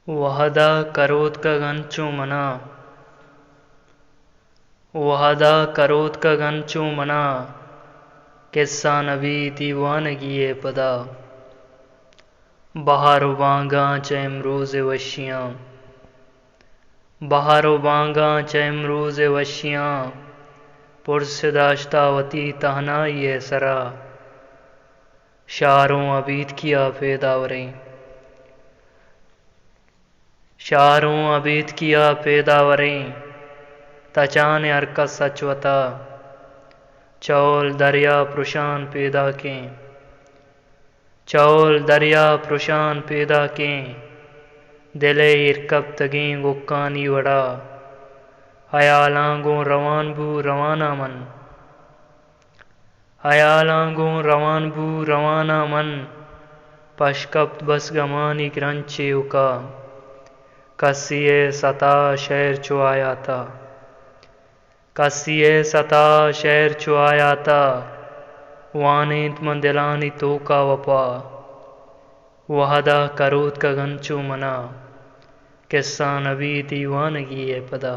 وحدہ کروت کا گنچو منا وحدہ کروت کا گنچو منا قصہ نبی دیوانگی پدا بہار و بانگاں چہ امروز وشیاں بہار و بانگاں چہ امروز وشیاں پرس داشتہ وتی تہنائی سرا شعروں عبید کیا پیداوریں شعروں عبید کیا پیداوریں تچان ارکس سچوتا چول دریا پرشان پیدا کیں چول دریا پرشان پیدا کیں دلے ارکب تگیں گکانی وڑا خیالانگوں روان بو روانہ من خیالانگوں روان بو روانہ من پشکپت بس گمانی گرنچے اکا کسی ستا شہر چو آیا تا کسی ستا شہر چو آیا تا وانیت من دلانی توکا وپا وحدہ کروت کا گنچو منا قصہ نبی دیوانگی پدا